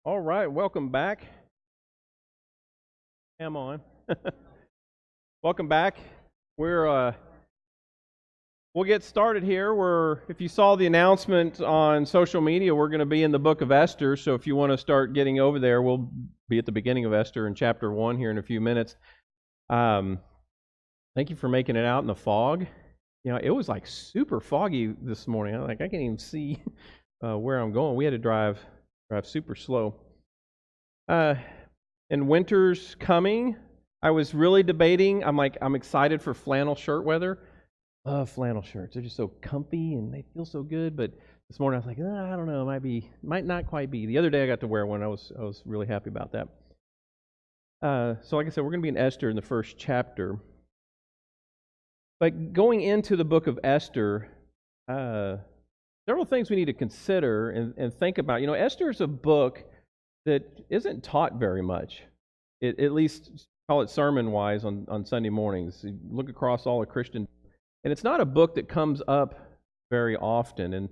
All right, welcome back. Am on. Welcome back. We'll get started here. If you saw the announcement on social media, we're going to be in the book of Esther. So if you want to start getting over there, we'll be at the beginning of Esther in chapter 1 here in a few minutes. Thank you for making it out in the fog. You know, it was like super foggy this morning. I can't even see where I'm going. We had to drive super slow. And winter's coming. I was really debating. I'm excited for flannel shirt weather. Flannel shirts. They're just so comfy and they feel so good. But this morning I was like, I don't know. Might not quite be. The other day I got to wear one. I was really happy about that. So like I said, we're going to be in Esther in the first chapter. But going into the book of Esther, several things we need to consider and think about. You know, Esther is a book that isn't taught very much, at least call it sermon-wise on Sunday mornings. You look across all of Christian, and it's not a book that comes up very often. And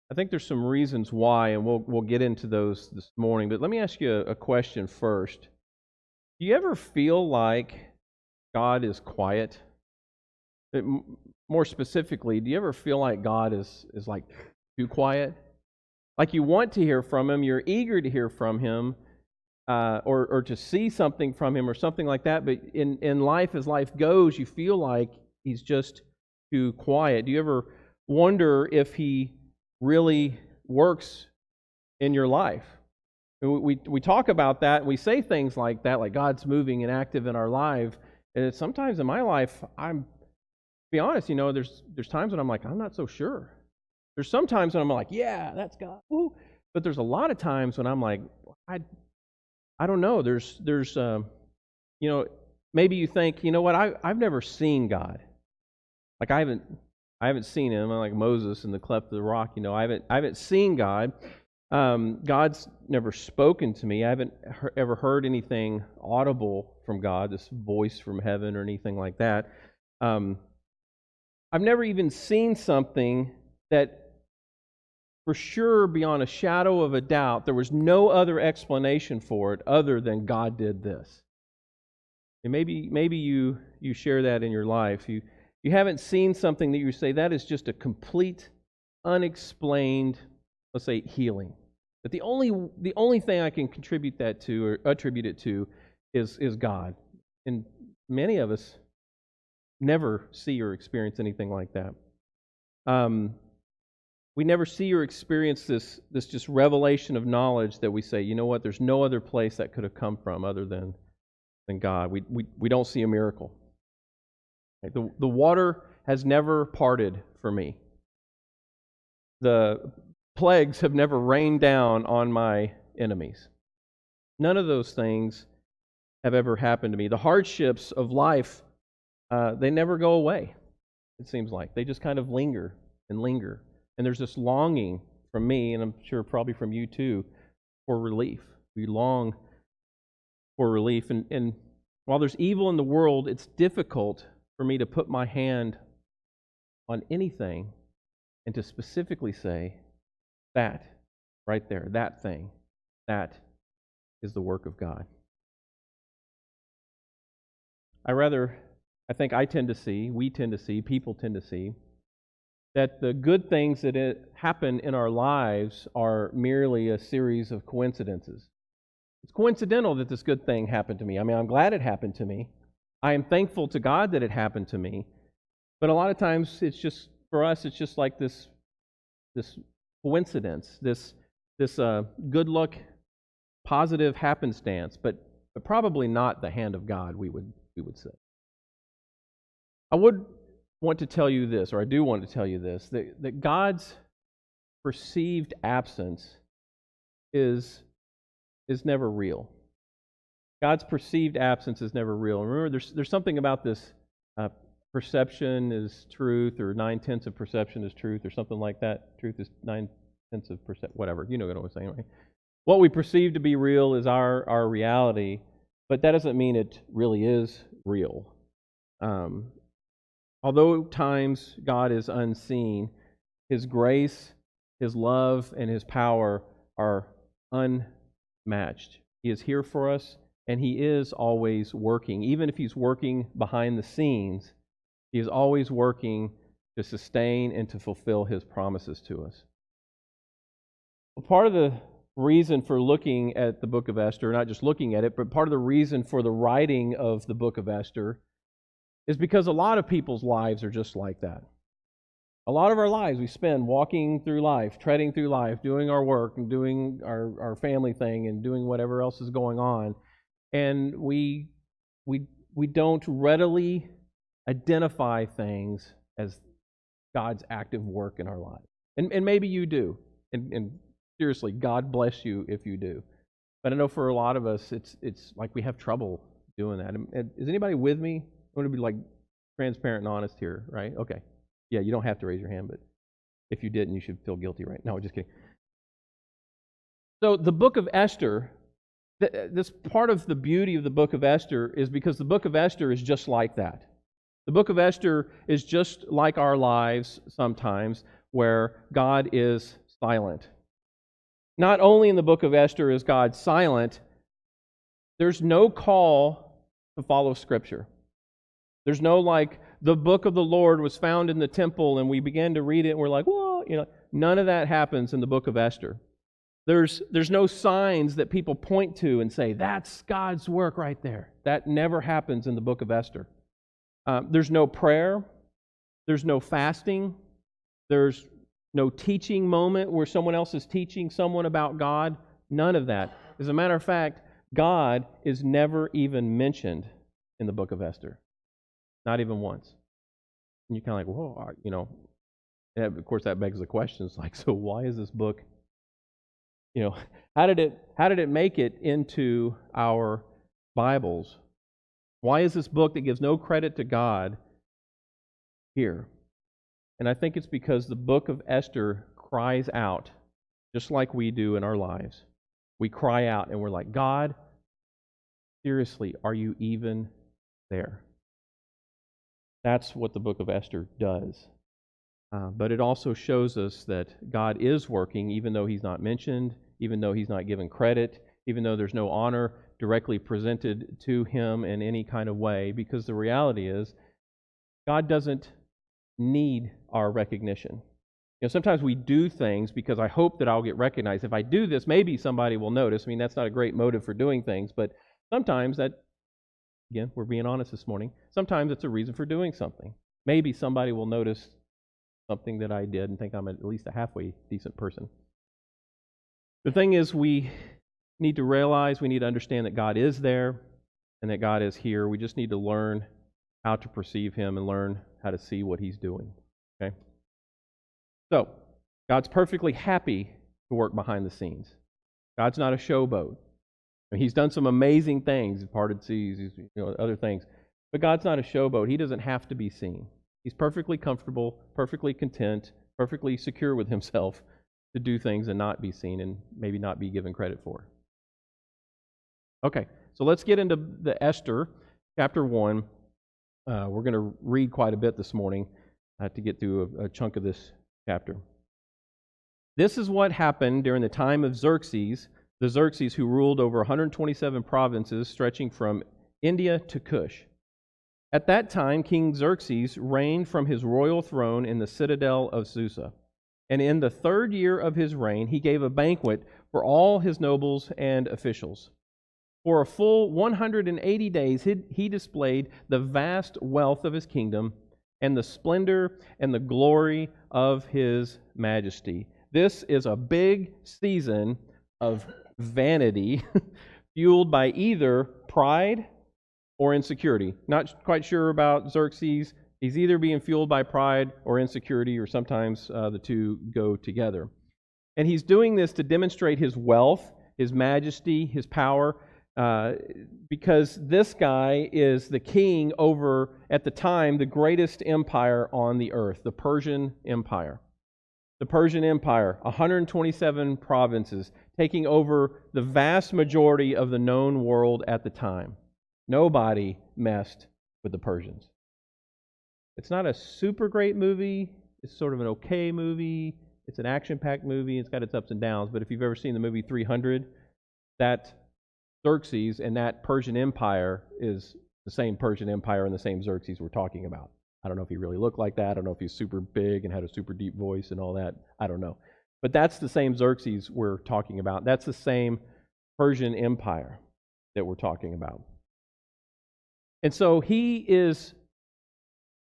I think there's some reasons why, and we'll get into those this morning. But let me ask you a question first. Do you ever feel like God is quiet? More specifically, do you ever feel like God is like too quiet? Like you want to hear from Him, you're eager to hear from Him, or to see something from Him or something like that, but in life, as life goes, you feel like He's just too quiet. Do you ever wonder if He really works in your life? We talk about that, and we say things like that, like God's moving and active in our life, and sometimes in my life, to be honest, you know, there's times when I'm like, I'm not so sure. There's some times when I'm like, yeah, that's God. Woo. But there's a lot of times when I'm like, I don't know. There's you know, maybe you think, you know what? I've never seen God. Like I haven't seen Him. I'm like Moses in the cleft of the rock. You know, I haven't seen God. God's never spoken to me. I haven't ever heard anything audible from God, this voice from heaven or anything like that. I've never even seen something that for sure, beyond a shadow of a doubt, there was no other explanation for it other than God did this. And maybe you share that in your life. You haven't seen something that you say, that is just a complete, unexplained, let's say, healing. But the only thing I can contribute that to or attribute it to is God. And many of us never see or experience anything like that. We never see or experience this just revelation of knowledge that we say, you know what, there's no other place that could have come from other than God. We don't see a miracle. The water has never parted for me. The plagues have never rained down on my enemies. None of those things have ever happened to me. The hardships of life, they never go away, it seems like. They just kind of linger and linger. And there's this longing from me, and I'm sure probably from you too, for relief. We long for relief. And while there's evil in the world, it's difficult for me to put my hand on anything and to specifically say, that right there, that thing, that is the work of God. We tend to see, people tend to see, that the good things that happen in our lives are merely a series of coincidences. It's coincidental that this good thing happened to me. I mean, I'm glad it happened to me. I am thankful to God that it happened to me. But a lot of times, for us, it's just like this coincidence, this good luck, positive happenstance, but probably not the hand of God, we would say. I do want to tell you this, that God's perceived absence is never real. God's perceived absence is never real. And remember, there's something about this perception is truth, or 9/10 of perception is truth, or something like that. Truth is 9/10 of perception, whatever. You know what I'm saying, right? What we perceive to be real is our reality, but that doesn't mean it really is real. Although at times God is unseen, His grace, His love, and His power are matched. He is here for us, and He is always working. Even if He's working behind the scenes, He is always working to sustain and to fulfill His promises to us. Well, part of the reason for looking at the book of Esther, not just looking at it, but part of the reason for the writing of the book of Esther is because a lot of people's lives are just like that. A lot of our lives we spend walking through life, treading through life, doing our work and doing our family thing and doing whatever else is going on. And we don't readily identify things as God's active work in our lives. And maybe you do. And seriously, God bless you if you do. But I know for a lot of us, it's like we have trouble doing that. Is anybody with me? I want to be like transparent and honest here, right? Okay. Yeah, you don't have to raise your hand, but if you didn't, you should feel guilty, right? No, just kidding. So the book of Esther, this part of the beauty of the book of Esther is because the book of Esther is just like that. The book of Esther is just like our lives sometimes, where God is silent. Not only in the book of Esther is God silent, there's no call to follow Scripture. There's no like, the book of the Lord was found in the temple and we began to read it and we're like, whoa, none of that happens in the book of Esther. There's no signs that people point to and say, that's God's work right there. That never happens in the book of Esther. There's no prayer. There's no fasting. There's no teaching moment where someone else is teaching someone about God. None of that. As a matter of fact, God is never even mentioned in the book of Esther. Not even once. And you're kind of like, whoa, and of course that begs the question, it's like, so why is this book, how did it make it into our Bibles? Why is this book that gives no credit to God here? And I think it's because the book of Esther cries out, just like we do in our lives. We cry out and we're like, God, seriously, are you even there? That's what the book of Esther does. But it also shows us that God is working, even though He's not mentioned, even though He's not given credit, even though there's no honor directly presented to Him in any kind of way, because the reality is, God doesn't need our recognition. Sometimes we do things because I hope that I'll get recognized. If I do this, maybe somebody will notice. I mean, that's not a great motive for doing things, but sometimes that, again, we're being honest this morning, sometimes it's a reason for doing something. Maybe somebody will notice something that I did and think I'm at least a halfway decent person. The thing is, we need to realize, we need to understand that God is there and that God is here. We just need to learn how to perceive Him and learn how to see what He's doing. Okay? So, God's perfectly happy to work behind the scenes. God's not a showboat. He's done some amazing things, parted seas, other things. But God's not a showboat. He doesn't have to be seen. He's perfectly comfortable, perfectly content, perfectly secure with Himself to do things and not be seen and maybe not be given credit for. Okay, so let's get into the Esther, chapter 1. We're going to read quite a bit this morning to get through a chunk of this chapter. This is what happened during the time of Xerxes, the Xerxes who ruled over 127 provinces stretching from India to Cush. At that time, King Xerxes reigned from his royal throne in the citadel of Susa. And in the 3rd year of his reign, he gave a banquet for all his nobles and officials. For a full 180 days, he displayed the vast wealth of his kingdom and the splendor and the glory of his majesty. This is a big season of vanity fueled by either pride or insecurity. Not quite sure about Xerxes. He's either being fueled by pride or insecurity, or sometimes the two go together. And he's doing this to demonstrate his wealth, his majesty, his power, because this guy is the king over, at the time, the greatest empire on the earth, the Persian Empire. The Persian Empire, 127 provinces, taking over the vast majority of the known world at the time. Nobody messed with the Persians. It's not a super great movie. It's sort of an okay movie. It's an action-packed movie. It's got its ups and downs. But if you've ever seen the movie 300, that Xerxes and that Persian Empire is the same Persian Empire and the same Xerxes we're talking about. I don't know if he really looked like that. I don't know if he's super big and had a super deep voice and all that. I don't know. But that's the same Xerxes we're talking about. That's the same Persian Empire that we're talking about. And so he is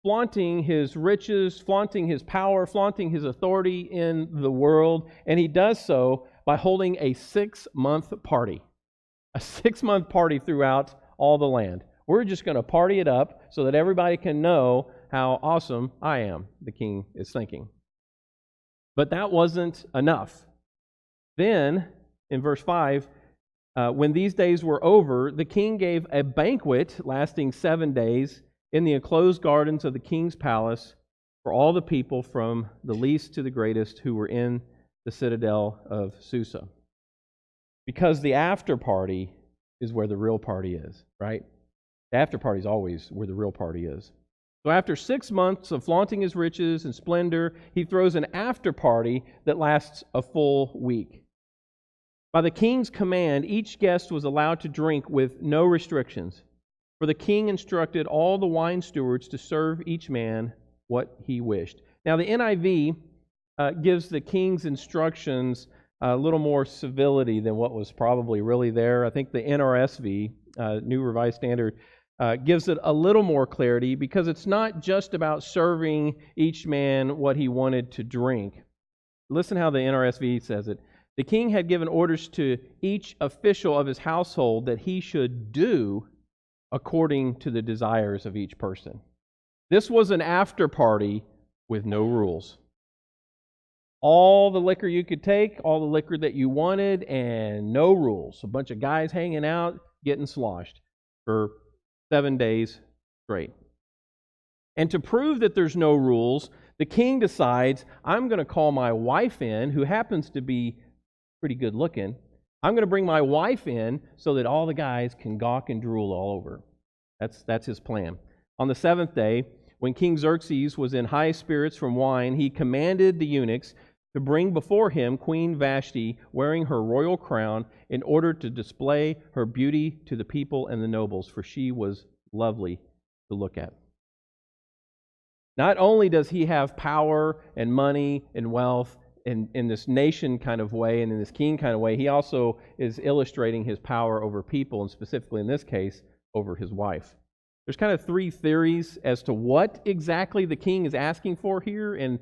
flaunting his riches, flaunting his power, flaunting his authority in the world, and he does so by holding a 6-month party. A 6-month party throughout all the land. We're just going to party it up so that everybody can know how awesome I am, the king is thinking. But that wasn't enough. Then, in verse 5, when these days were over, the king gave a banquet lasting 7 days in the enclosed gardens of the king's palace for all the people from the least to the greatest who were in the citadel of Susa. Because the after party is where the real party is, right? The after party is always where the real party is. So after 6 months of flaunting his riches and splendor, he throws an after party that lasts a full week. By the king's command, each guest was allowed to drink with no restrictions. For the king instructed all the wine stewards to serve each man what he wished. Now, the NIV gives the king's instructions a little more civility than what was probably really there. I think the NRSV, New Revised Standard, gives it a little more clarity because it's not just about serving each man what he wanted to drink. Listen how the NRSV says it. The king had given orders to each official of his household that he should do according to the desires of each person. This was an after party with no rules. All the liquor you could take, all the liquor that you wanted, and no rules. A bunch of guys hanging out, getting sloshed for 7 days straight. And to prove that there's no rules, the king decides, I'm going to call my wife in, who happens to be pretty good looking. I'm going to bring my wife in so that all the guys can gawk and drool all over. That's his plan. On the 7th day, when King Xerxes was in high spirits from wine, he commanded the eunuchs to bring before him Queen Vashti wearing her royal crown in order to display her beauty to the people and the nobles, for she was lovely to look at. Not only does he have power and money and wealth in this nation kind of way and in this king kind of way, he also is illustrating his power over people, and specifically in this case, over his wife. There's kind of 3 theories as to what exactly the king is asking for here and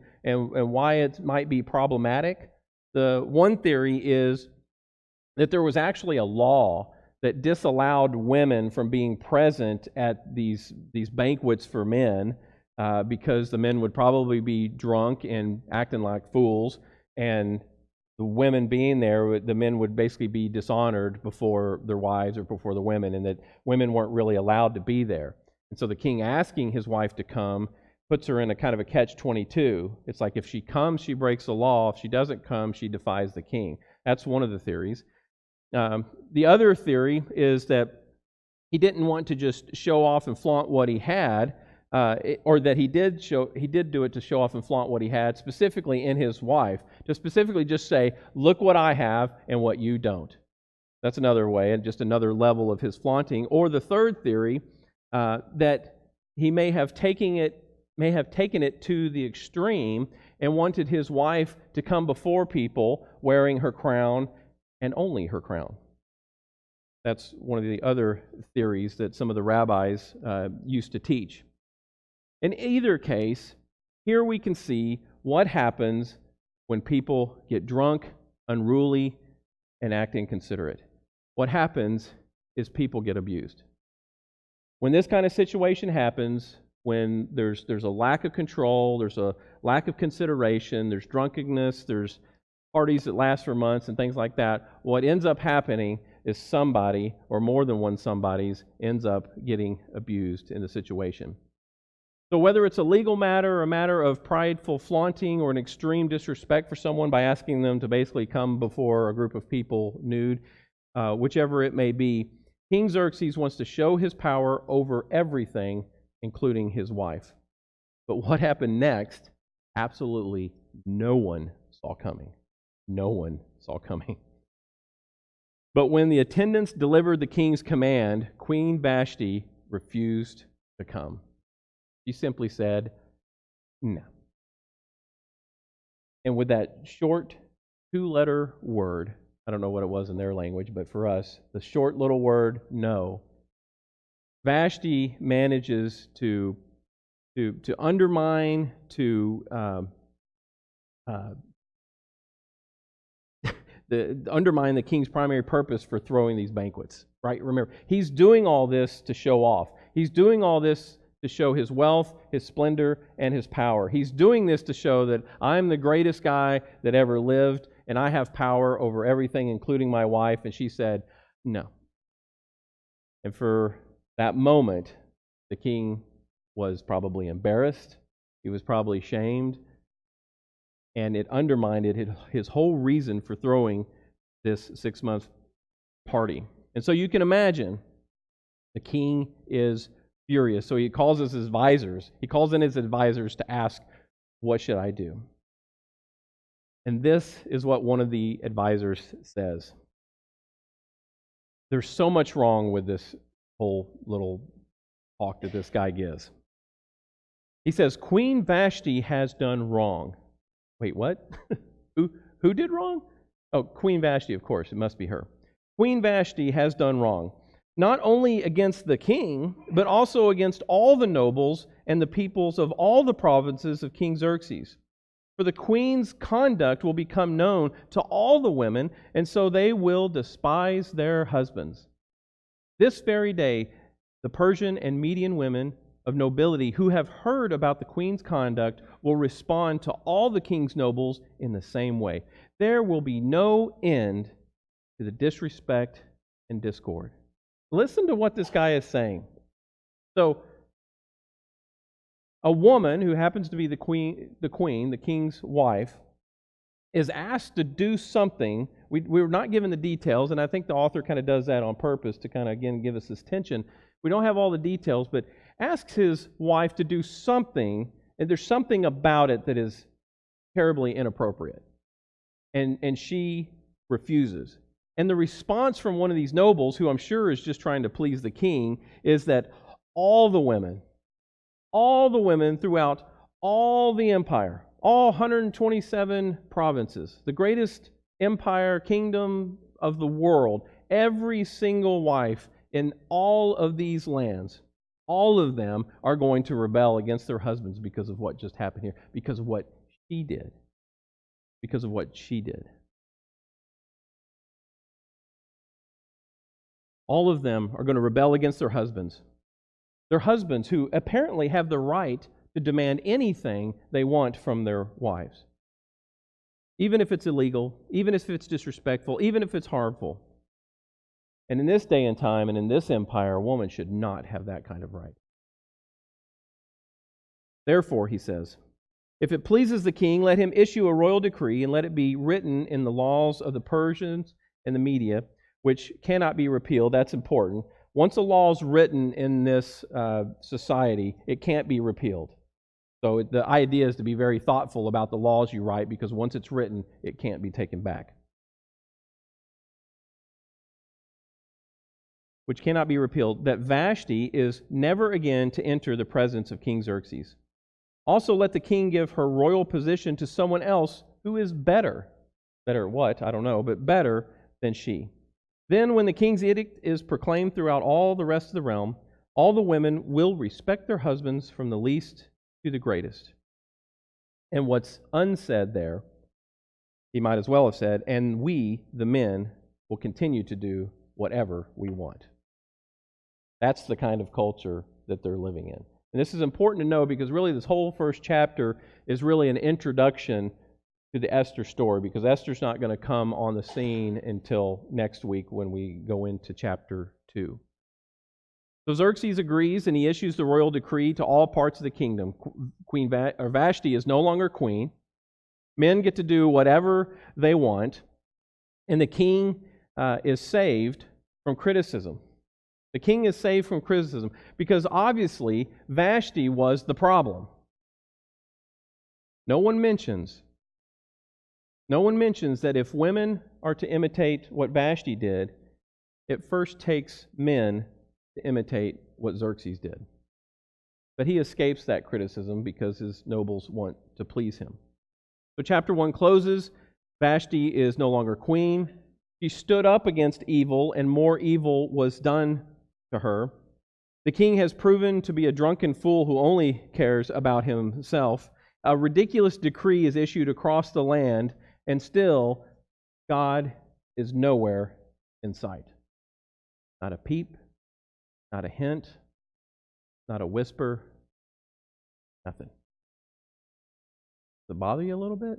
why it might be problematic. The one theory is that there was actually a law that disallowed women from being present at these banquets for men because the men would probably be drunk and acting like fools, and the women being there, the men would basically be dishonored before their wives or before the women, and that women weren't really allowed to be there. And so the king asking his wife to come puts her in a kind of a catch-22. It's like if she comes, she breaks the law. If she doesn't come, she defies the king. That's one of the theories. The other theory is that he didn't want to just show off and flaunt what he had, or that he did do it to show off and flaunt what he had, specifically in his wife, to specifically just say, look what I have and what you don't. That's another way, and just another level of his flaunting. Or the third theory, that he may have taken it to the extreme and wanted his wife to come before people wearing her crown and only her crown. That's one of the other theories that some of the rabbis used to teach. In either case, here we can see what happens when people get drunk, unruly, and act inconsiderate. What happens is people get abused. When this kind of situation happens, when there's a lack of control, there's a lack of consideration, there's drunkenness, there's parties that last for months and things like that, what ends up happening is somebody, or more than one somebody's, ends up getting abused in the situation. So whether it's a legal matter or a matter of prideful flaunting or an extreme disrespect for someone by asking them to basically come before a group of people nude, whichever it may be, King Xerxes wants to show his power over everything, including his wife. But what happened next, absolutely no one saw coming. No one saw coming. But when the attendants delivered the king's command, Queen Vashti refused to come. She simply said, no. And with that short 2-letter word, I don't know what it was in their language, but for us, the short little word, no, Vashti manages to undermine, undermine the king's primary purpose for throwing these banquets. Right? Remember, he's doing all this to show off. He's doing all this to show his wealth, his splendor, and his power. He's doing this to show that I'm the greatest guy that ever lived, and I have power over everything, including my wife. And she said, no. And for that moment, the king was probably embarrassed. He was probably shamed. And it undermined his whole reason for throwing this 6-month party. And so you can imagine the king is furious. So he calls his advisors. He calls in his advisors to ask, what should I do? And this is what one of the advisors says. There's so much wrong with this whole little talk that this guy gives. He says, Queen Vashti has done wrong. Wait, what? Who did wrong? Oh, Queen Vashti, of course. It must be her. Queen Vashti has done wrong, not only against the king, but also against all the nobles and the peoples of all the provinces of King Xerxes. For the queen's conduct will become known to all the women, and so they will despise their husbands. This very day, the Persian and Median women of nobility who have heard about the queen's conduct will respond to all the king's nobles in the same way. There will be no end to the disrespect and discord. Listen to what this guy is saying. So, a woman who happens to be the king's wife, is asked to do something. We're not given the details, and I think the author kind of does that on purpose to kind of, again, give us this tension. We don't have all the details, but asks his wife to do something, and there's something about it that is terribly inappropriate. And she refuses. And the response from one of these nobles, who I'm sure is just trying to please the king, is that all the women throughout all the empire, all 127 provinces, the greatest empire, kingdom of the world, every single wife in all of these lands, all of them are going to rebel against their husbands because of what just happened here, because of what she did. Because of what she did. All of them are going to rebel against their husbands. Their husbands who apparently have the right to demand anything they want from their wives. Even if it's illegal, even if it's disrespectful, even if it's harmful. And in this day and time and in this empire, a woman should not have that kind of right. Therefore, he says, if it pleases the king, let him issue a royal decree and let it be written in the laws of the Persians and the Media, which cannot be repealed. That's important. Once a law is written in this society, it can't be repealed. So the idea is to be very thoughtful about the laws you write, because once it's written, it can't be taken back. Which cannot be repealed, that Vashti is never again to enter the presence of King Xerxes. Also let the king give her royal position to someone else who is better. Better what? I don't know, but better than she. Then when the king's edict is proclaimed throughout all the rest of the realm, all the women will respect their husbands from the least to the greatest. And what's unsaid there, he might as well have said, and we, the men, will continue to do whatever we want. That's the kind of culture that they're living in. And this is important to know, because really this whole first chapter is really an introduction to the Esther story, because Esther's not going to come on the scene until next week when we go into chapter 2. So Xerxes agrees, and he issues the royal decree to all parts of the kingdom. Vashti is no longer queen. Men get to do whatever they want, and the king is saved from criticism. The king is saved from criticism because obviously Vashti was the problem. No one mentions that if women are to imitate what Vashti did, it first takes men to imitate what Xerxes did. But he escapes that criticism because his nobles want to please him. So chapter 1 closes. Vashti is no longer queen. She stood up against evil, and more evil was done to her. The king has proven to be a drunken fool who only cares about himself. A ridiculous decree is issued across the land, and still God is nowhere in sight. Not a peep, not a hint, not a whisper, nothing. Does it bother you a little bit?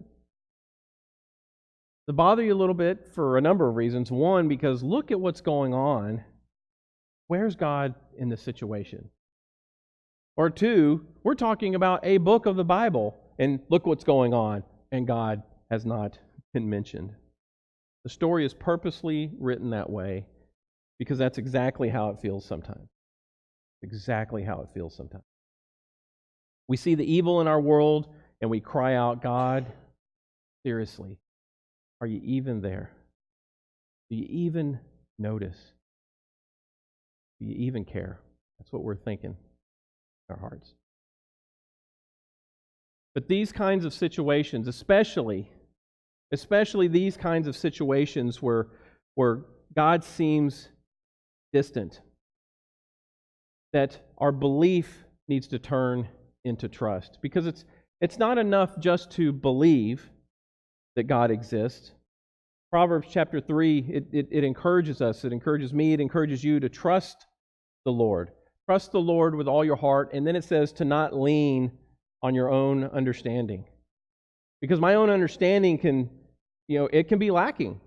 Does it bother you a little bit for a number of reasons. One, because look at what's going on. Where's God in this situation? Or two, we're talking about a book of the Bible, and look what's going on, and God has not been mentioned. The story is purposely written that way because that's exactly how it feels sometimes. Exactly how it feels sometimes. We see the evil in our world, and we cry out, God, seriously, are you even there? Do you even notice? Do you even care? That's what we're thinking in our hearts. But these kinds of situations, especially these kinds of situations where God seems distant, that our belief needs to turn into trust. Because it's not enough just to believe that God exists. Proverbs chapter 3, it encourages us, it encourages me, it encourages you to trust the Lord. Trust the Lord with all your heart, and then it says to not lean on your own understanding. Because my own understanding can be lacking.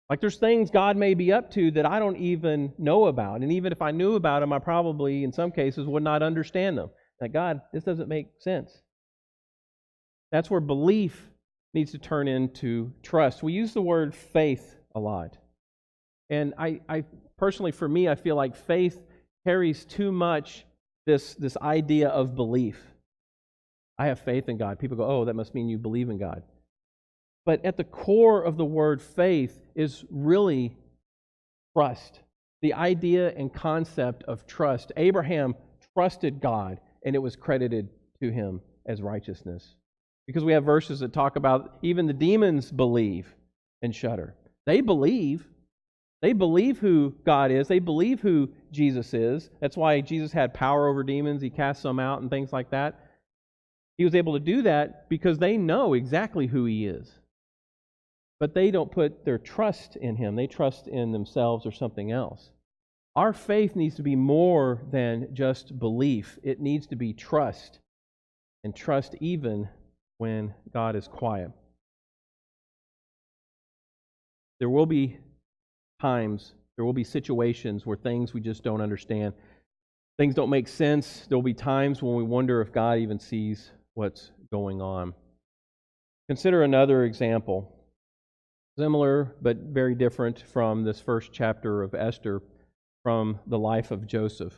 Like there's things God may be up to that I don't even know about. And even if I knew about them, I probably, in some cases, would not understand them. Like, God, this doesn't make sense. That's where belief needs to turn into trust. We use the word faith a lot. And I personally, for me, I feel like faith carries too much this idea of belief. I have faith in God. People go, oh, that must mean you believe in God. But at the core of the word faith is really trust. The idea and concept of trust. Abraham trusted God, and it was credited to him as righteousness. Because we have verses that talk about even the demons believe and shudder. They believe. They believe who God is. They believe who Jesus is. That's why Jesus had power over demons. He cast some out and things like that. He was able to do that because they know exactly who He is. But they don't put their trust in Him. They trust in themselves or something else. Our faith needs to be more than just belief. It needs to be trust. And trust even when God is quiet. There will be times, there will be situations where things we just don't understand. Things don't make sense. There will be times when we wonder if God even sees what's going on. Consider another example. Similar but very different from this first chapter of Esther, from the life of Joseph.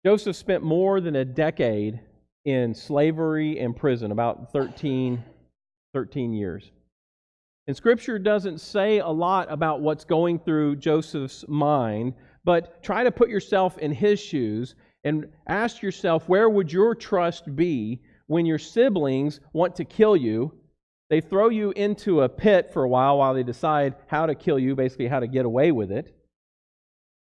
Joseph spent more than a decade in slavery and prison, about 13 years. And Scripture doesn't say a lot about what's going through Joseph's mind, but try to put yourself in his shoes and ask yourself, where would your trust be when your siblings want to kill you? They throw you into a pit for a while they decide how to kill you, basically how to get away with it.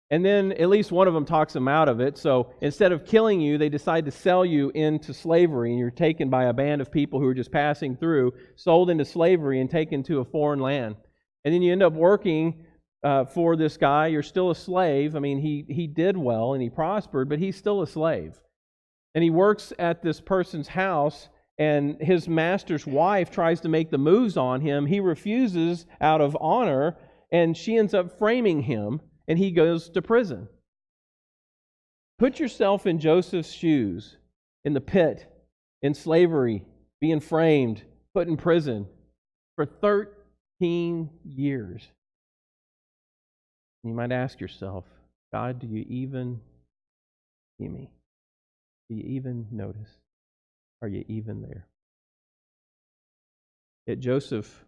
And then at least one of them talks them out of it. So instead of killing you, they decide to sell you into slavery, and you're taken by a band of people who are just passing through, sold into slavery and taken to a foreign land. And then you end up working for this guy. You're still a slave. I mean, he did well and he prospered, but he's still a slave. And he works at this person's house, and his master's wife tries to make the moves on him. He refuses out of honor, and she ends up framing him. And he goes to prison. Put yourself in Joseph's shoes, in the pit, in slavery, being framed, put in prison for 13 years. You might ask yourself, God, do you even see me? Do you even notice? Are you even there? Yet Joseph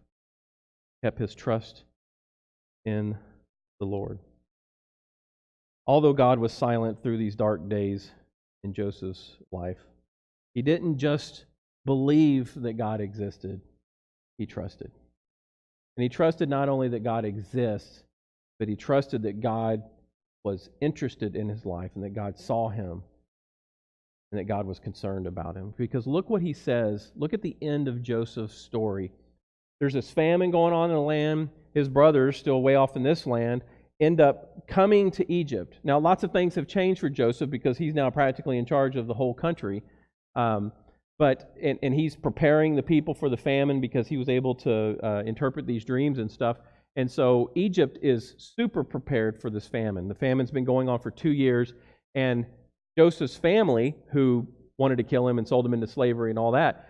kept his trust in the Lord. Although God was silent through these dark days in Joseph's life, he didn't just believe that God existed, he trusted. And he trusted not only that God exists, but he trusted that God was interested in his life and that God saw him and that God was concerned about him. Because look what he says. Look at the end of Joseph's story. There's this famine going on in the land. His brothers, still way off in this land, end up coming to Egypt. Now, lots of things have changed for Joseph because he's now practically in charge of the whole country. But he's preparing the people for the famine because he was able to interpret these dreams and stuff. And so Egypt is super prepared for this famine. The famine's been going on for 2 years, and Joseph's family, who wanted to kill him and sold him into slavery and all that,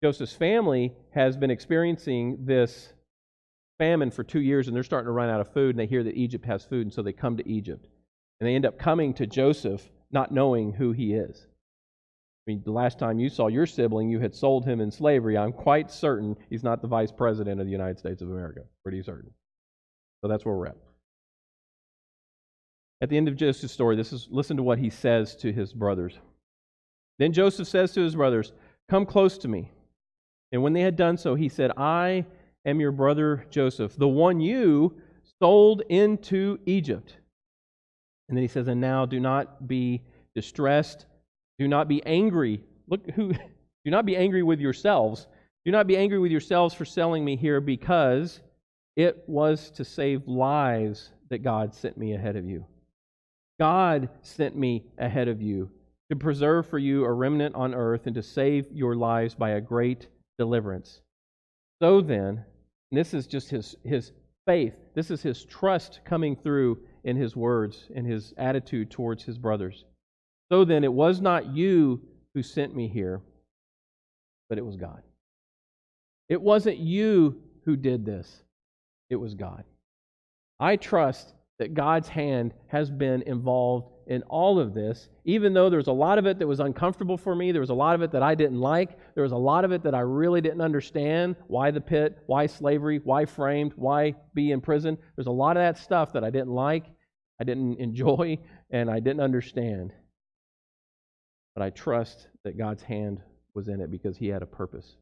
Joseph's family has been experiencing this famine for 2 years, and they're starting to run out of food, and they hear that Egypt has food, and so they come to Egypt. And they end up coming to Joseph not knowing who he is. I mean, the last time you saw your sibling, you had sold him in slavery. I'm quite certain he's not the vice president of the United States of America. Pretty certain. So that's where we're at. At the end of Joseph's story, listen to what he says to his brothers. Then Joseph says to his brothers, "Come close to me." And when they had done so, he said, "I am your brother Joseph, the one you sold into Egypt." And then he says, "And now do not be distressed. Do not be angry." Do not be angry with yourselves. Do not be angry with yourselves for selling me here, because it was to save lives that God sent me ahead of you. God sent me ahead of you to preserve for you a remnant on earth and to save your lives by a great deliverance. So then, and this is just his faith, this is his trust coming through in his words and his attitude towards his brothers. So then, it was not you who sent me here, but it was God. It wasn't you who did this. It was God. I trust that God's hand has been involved in all of this, even though there was a lot of it that was uncomfortable for me. There was a lot of it that I didn't like. There was a lot of it that I really didn't understand. Why the pit? Why slavery? Why framed? Why be in prison? There's a lot of that stuff that I didn't like, I didn't enjoy, and I didn't understand. But I trust that God's hand was in it because he had a purpose.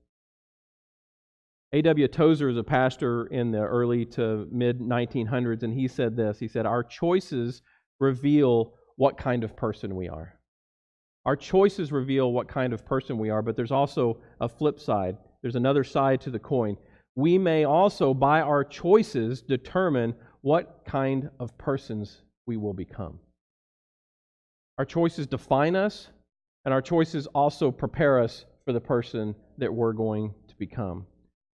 A.W. Tozer is a pastor in the early to mid-1900s, and he said this. He said, "Our choices reveal what kind of person we are." Our choices reveal what kind of person we are, but there's also a flip side. There's another side to the coin. We may also, by our choices, determine what kind of persons we will become. Our choices define us, and our choices also prepare us for the person that we're going to become.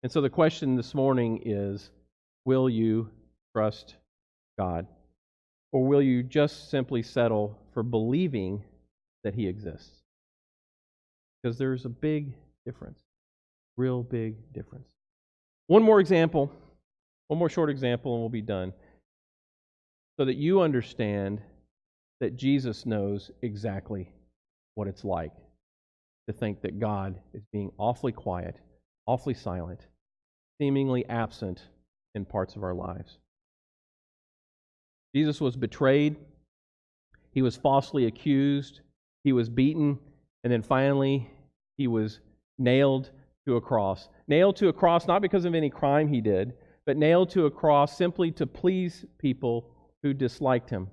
And so the question this morning is, will you trust God? Or will you just simply settle for believing that he exists? Because there's a big difference, real big difference. One more short example, and we'll be done. So that you understand that Jesus knows exactly what it's like to think that God is being awfully quiet, awfully silent, seemingly absent in parts of our lives. Jesus was betrayed. He was falsely accused. He was beaten. And then finally, he was nailed to a cross. Nailed to a cross not because of any crime he did, but nailed to a cross simply to please people who disliked him.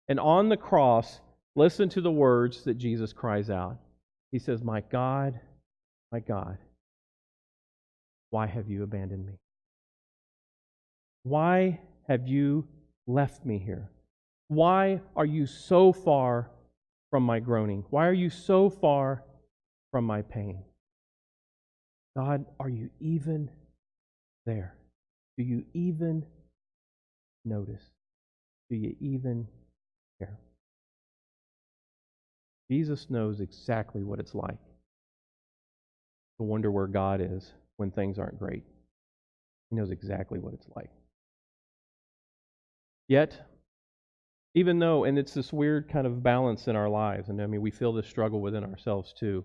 And on the cross, listen to the words that Jesus cries out. He says, my God, why have you abandoned me? Why have you left me here? Why are you so far from my groaning? Why are you so far from my pain? God, are you even there? Do you even notice? Do you even care? Jesus knows exactly what it's like to wonder where God is when things aren't great. He knows exactly what it's like. Yet, even though, and it's this weird kind of balance in our lives, and I mean, we feel this struggle within ourselves too.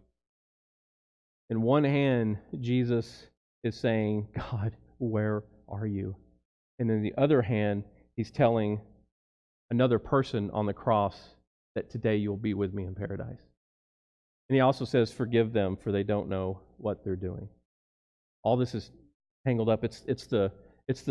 In one hand, Jesus is saying, God, where are you? And in the other hand, He's telling another person on the cross that today you'll be with me in paradise. And he also says, forgive them, for they don't know what they're doing. All this is tangled up. It's the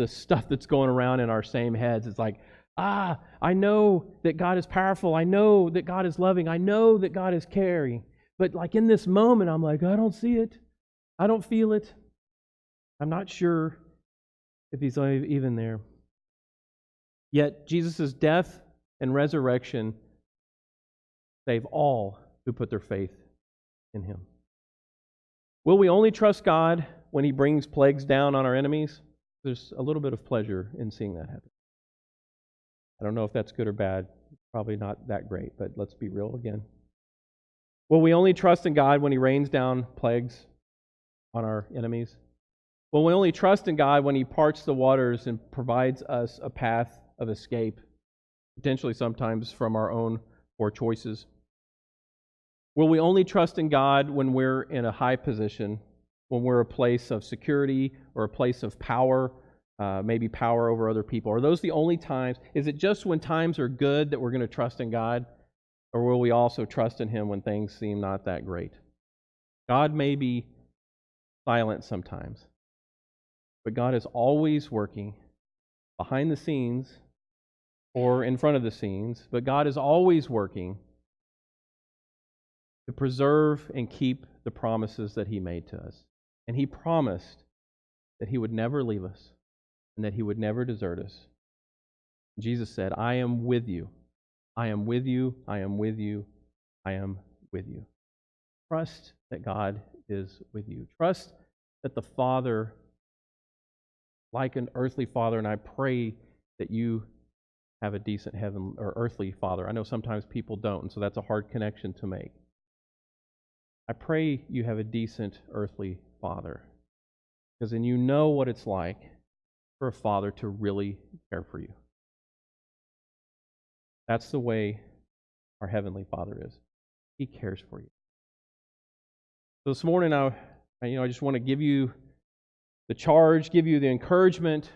stuff that's going around in our same heads. It's like, I know that God is powerful. I know that God is loving. I know that God is caring. But like in this moment, I'm like, I don't see it. I don't feel it. I'm not sure if He's even there. Yet Jesus' death and resurrection save all who put their faith in Him. Will we only trust God when He brings plagues down on our enemies? There's a little bit of pleasure in seeing that happen. I don't know if that's good or bad. Probably not that great, but let's be real again. Will we only trust in God when He rains down plagues on our enemies? Will we only trust in God when He parts the waters and provides us a path of escape, potentially sometimes from our own poor choices? Will we only trust in God when we're in a high position, when we're a place of security or a place of power, maybe power over other people? Are those the only times? Is it just when times are good that we're going to trust in God? Or will we also trust in Him when things seem not that great? God may be silent sometimes, but God is always working behind the scenes or in front of the scenes, but God is always working to preserve and keep the promises that He made to us. And He promised that He would never leave us and that He would never desert us. Jesus said, I am with you. I am with you. I am with you. I am with you. Trust that God is with you. Trust that the Father, like an earthly father, and I pray that you have a decent heaven or earthly father. I know sometimes people don't, and so that's a hard connection to make. I pray you have a decent earthly father, because then you know what it's like for a father to really care for you. That's the way our heavenly Father is. He cares for you. So this morning, I just want to give you the charge, give you the encouragement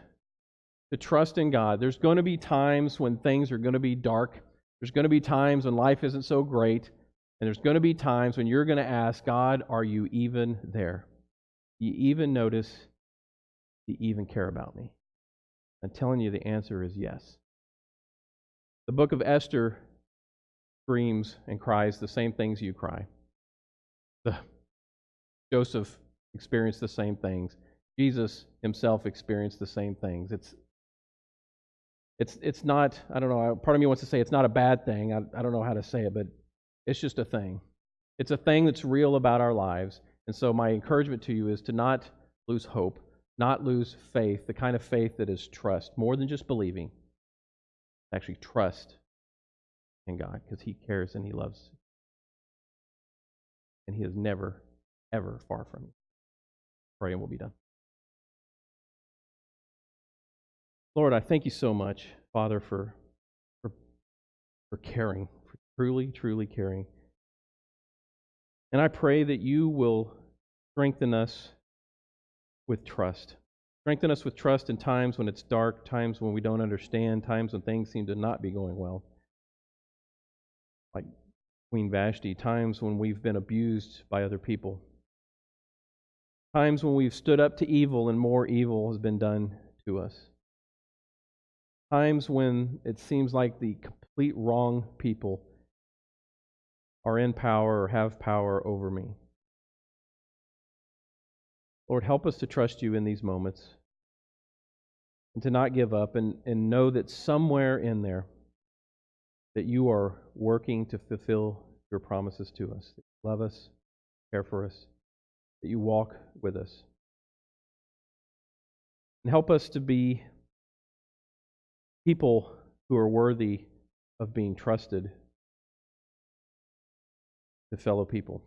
to trust in God. There's going to be times when things are going to be dark. There's going to be times when life isn't so great. And there's going to be times when you're going to ask, God, are you even there? Do you even notice? Do you even care about me? I'm telling you the answer is yes. The book of Esther screams and cries the same things you cry. Joseph experienced the same things. Jesus himself experienced the same things. It's not, I don't know, part of me wants to say it's not a bad thing. I don't know how to say it, but it's just a thing. It's a thing that's real about our lives. And so my encouragement to you is to not lose hope, not lose faith, the kind of faith that is trust, more than just believing. Actually trust in God, because He cares and He loves. And He is never, ever far from you. Pray and we'll be done. Lord, I thank you so much, Father, for caring, for truly, truly caring. And I pray that you will strengthen us with trust. Strengthen us with trust in times when it's dark, times when we don't understand, times when things seem to not be going well. Like Queen Vashti, times when we've been abused by other people. Times when we've stood up to evil and more evil has been done to us. Times when it seems like the complete wrong people are in power or have power over me. Lord, help us to trust you in these moments and to not give up and know that somewhere in there that you are working to fulfill your promises to us. That you love us, care for us, that you walk with us. And help us to be people who are worthy of being trusted to fellow people,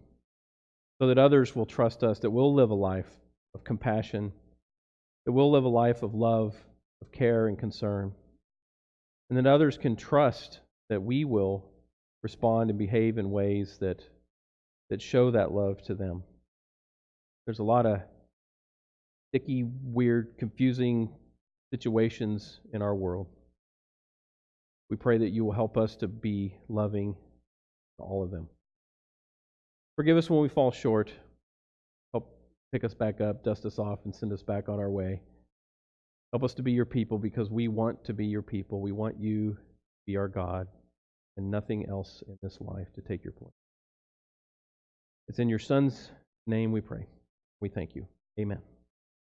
so that others will trust us, that we'll live a life of compassion, that we'll live a life of love, of care and concern, and that others can trust that we will respond and behave in ways that show that love to them. There's a lot of sticky, weird, confusing situations in our world. We pray that you will help us to be loving to all of them. Forgive us when we fall short. Help pick us back up, dust us off, and send us back on our way. Help us to be your people because we want to be your people. We want you to be our God and nothing else in this life to take your place. It's in your Son's name we pray. We thank you. Amen.